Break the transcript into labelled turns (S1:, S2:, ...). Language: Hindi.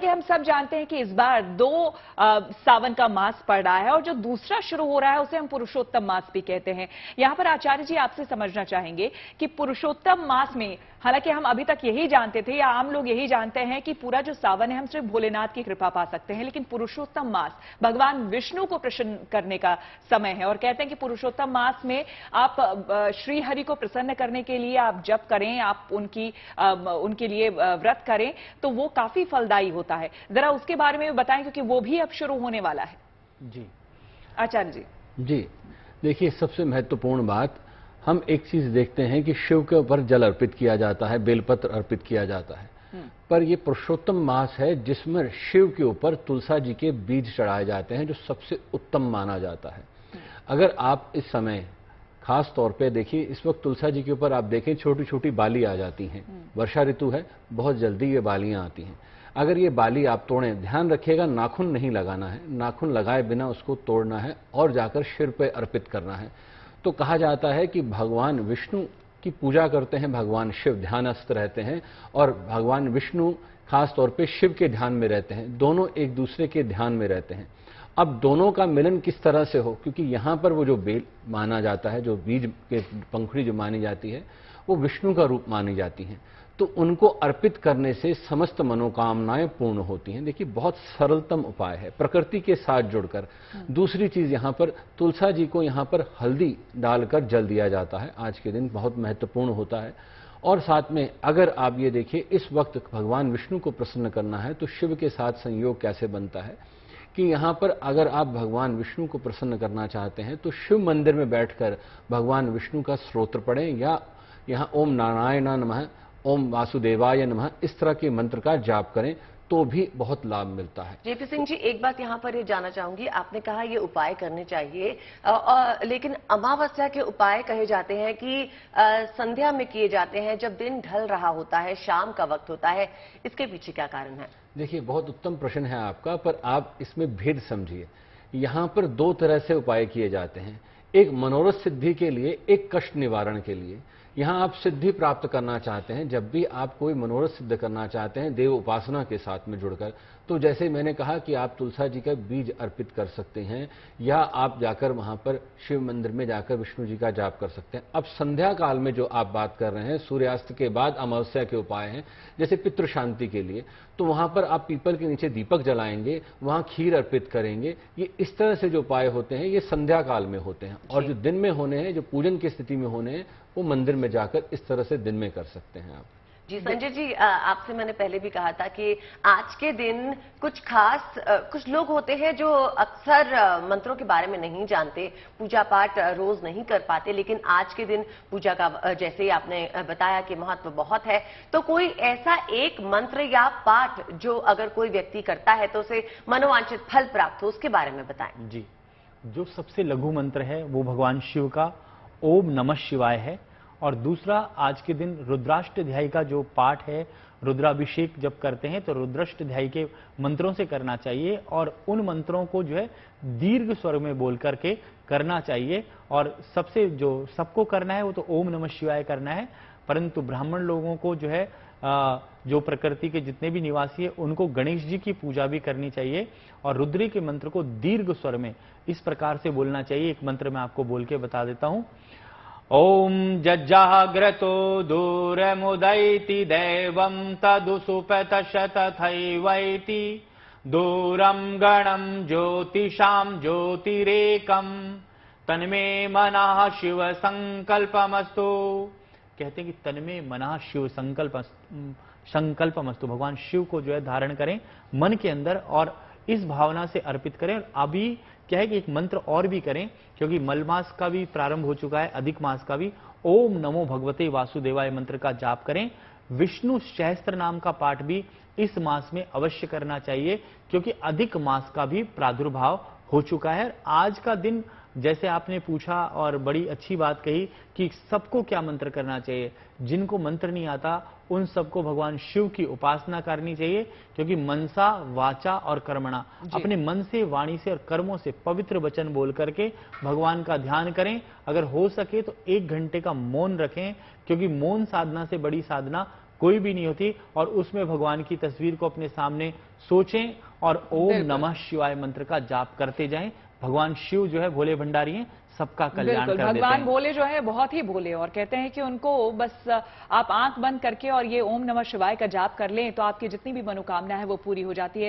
S1: कि हम सब जानते हैं कि इस बार 2 सावन का मास पड़ रहा है और जो दूसरा शुरू हो रहा है उसे हम पुरुषोत्तम मास भी कहते हैं। यहां पर आचार्य जी आपसे समझना चाहेंगे कि पुरुषोत्तम मास में, हालांकि हम अभी तक यही जानते थे या आम लोग यही जानते हैं कि पूरा जो सावन है हम सिर्फ भोलेनाथ की कृपा पा सकते हैं, लेकिन पुरुषोत्तम मास भगवान विष्णु को प्रसन्न करने का समय है और कहते हैं कि पुरुषोत्तम मास में आप श्री हरि को प्रसन्न करने के लिए आप जप करें, आप उनके लिए व्रत करें तो वो काफी फलदायी होता है। जरा उसके बारे में बताएं क्योंकि वो भी अब शुरू होने वाला है।
S2: जी
S1: आचार्य जी।
S2: जी, देखिए सबसे महत्वपूर्ण बात, हम एक चीज देखते हैं कि शिव के ऊपर जल अर्पित किया जाता है, बेलपत्र अर्पित किया जाता है, पर यह पुरुषोत्तम मास है जिसमें शिव के ऊपर तुलसा जी के बीज चढ़ाए जाते हैं जो सबसे उत्तम माना जाता है। अगर आप इस समय खास तौर पे देखिए, इस वक्त तुलसा जी के ऊपर आप देखें छोटी छोटी बाली आ जाती हैं, वर्षा ऋतु है, बहुत जल्दी ये बालियां आती हैं। अगर ये बाली आप तोड़ें, ध्यान रखिएगा नाखून नहीं लगाना है, नाखून लगाए बिना उसको तोड़ना है और जाकर सिर पे अर्पित करना है। तो कहा जाता है कि भगवान विष्णु की पूजा करते हैं, भगवान शिव ध्यानस्थ रहते हैं और भगवान विष्णु खास तौर पे शिव के ध्यान में रहते हैं, दोनों एक दूसरे के ध्यान में रहते हैं। अब दोनों का मिलन किस तरह से हो, क्योंकि यहां पर वो जो बेल माना जाता है, जो बीज के पंखुड़ी जो मानी जाती है वो विष्णु का रूप मानी जाती है, तो उनको अर्पित करने से समस्त मनोकामनाएं पूर्ण होती हैं। देखिए बहुत सरलतम उपाय है, प्रकृति के साथ जुड़कर। दूसरी चीज, यहां पर तुलसा जी को यहां पर हल्दी डालकर जल दिया जाता है, आज के दिन बहुत महत्वपूर्ण होता है। और साथ में अगर आप ये देखिए, इस वक्त भगवान विष्णु को प्रसन्न करना है तो शिव के साथ संयोग कैसे बनता है कि यहां पर अगर आप भगवान विष्णु को प्रसन्न करना चाहते हैं तो शिव मंदिर में बैठकर भगवान विष्णु का स्तोत्र पढ़ें या यहां ओम नारायण नमः, ओम वासुदेवाय नमः, इस तरह के मंत्र का जाप करें तो भी बहुत लाभ मिलता है।
S3: जेपी सिंह जी, एक बात यहाँ पर ये जानना चाहूंगी, आपने कहा ये उपाय करने चाहिए, लेकिन अमावस्या के उपाय कहे जाते हैं कि संध्या में किए जाते हैं, जब दिन ढल रहा होता है, शाम का वक्त होता है, इसके पीछे क्या कारण है?
S2: देखिए बहुत उत्तम प्रश्न है आपका, पर आप इसमें भेद समझिए। यहां पर 2 तरह से उपाय किए जाते हैं, एक मनोरथ सिद्धि के लिए, एक कष्ट निवारण के लिए। यहां आप सिद्धि प्राप्त करना चाहते हैं, जब भी आप कोई मनोरथ सिद्ध करना चाहते हैं देव उपासना के साथ में जुड़कर, तो जैसे मैंने कहा कि आप तुलसा जी का बीज अर्पित कर सकते हैं या आप जाकर वहां पर शिव मंदिर में जाकर विष्णु जी का जाप कर सकते हैं। अब संध्या काल में जो आप बात कर रहे हैं, सूर्यास्त के बाद अमावस्या के उपाय हैं, जैसे पितृ शांति के लिए, तो वहां पर आप पीपल के नीचे दीपक जलाएंगे, वहां खीर अर्पित करेंगे। ये इस तरह से जो उपाय होते हैं ये संध्या काल में होते हैं, और जो दिन में होने हैं, जो पूजन की स्थिति में होने हैं, वो मंदिर में जाकर इस तरह से दिन में कर सकते हैं आप।
S3: जी संजय जी, आपसे मैंने पहले भी कहा था कि आज के दिन कुछ खास कुछ लोग होते हैं जो अक्सर मंत्रों के बारे में नहीं जानते, पूजा पाठ रोज नहीं कर पाते, लेकिन आज के दिन पूजा का जैसे ही आपने बताया कि महत्व बहुत है, तो कोई ऐसा एक मंत्र या पाठ जो अगर कोई व्यक्ति करता है तो उसे मनोवांछित फल प्राप्त हो, उसके बारे में बताएं।
S4: जी, जो सबसे लघु मंत्र है वो भगवान शिव का ओम नमः शिवाय है, और दूसरा आज के दिन रुद्राष्टध्यायी का जो पाठ है, रुद्राभिषेक जब करते हैं तो रुद्राष्टध्यायी के मंत्रों से करना चाहिए, और उन मंत्रों को जो है दीर्घ स्वर में बोल करके करना चाहिए। और सबसे जो सबको करना है वो तो ओम नमः शिवाय करना है, परंतु ब्राह्मण लोगों को जो है जो प्रकृति के जितने भी निवासी है उनको गणेश जी की पूजा भी करनी चाहिए, और रुद्री के मंत्र को दीर्घ स्वर में इस प्रकार से बोलना चाहिए। एक मंत्र मैं आपको बोल के बता देता हूं। ओम जज्जाग्रतो दूरमुदैति दैवं तदुसुपतशतथैवैति दूरं गणं ज्योतिषां ज्योतिरेकं तन्मे मनः शिव संकल्पमस्तु। कहते हैं कि तन्मे मनः शिव संकल्पमस्तु, भगवान शिव को जो है धारण करें मन के अंदर और इस भावना से अर्पित करें। और अभी क्या है कि एक मंत्र और भी करें, क्योंकि मल मास का भी प्रारंभ हो चुका है, अधिक मास का भी। ओम नमो भगवते वासुदेवाय मंत्र का जाप करें। विष्णु सहस्त्र नाम का पाठ भी इस मास में अवश्य करना चाहिए, क्योंकि अधिक मास का भी प्रादुर्भाव हो चुका है। आज का दिन जैसे आपने पूछा और बड़ी अच्छी बात कही कि सबको क्या मंत्र करना चाहिए, जिनको मंत्र नहीं आता उन सबको भगवान शिव की उपासना करनी चाहिए, क्योंकि मनसा वाचा और कर्मणा, अपने मन से, वाणी से और कर्मों से पवित्र वचन बोल करके भगवान का ध्यान करें। अगर हो सके तो 1 घंटे का मौन रखें, क्योंकि मौन साधना से बड़ी साधना कोई भी नहीं होती। और उसमें भगवान की तस्वीर को अपने सामने सोचें और ओम नमः शिवाय मंत्र का जाप करते जाएं। भगवान शिव जो है भोले भंडारी हैं, सबका कल्याण कर देते हैं।
S1: भगवान भोले जो है बहुत ही भोले, और कहते हैं कि उनको बस आप आंख बंद करके और ये ओम नमः शिवाय का जाप कर लें तो आपकी जितनी भी मनोकामना है वो पूरी हो जाती है।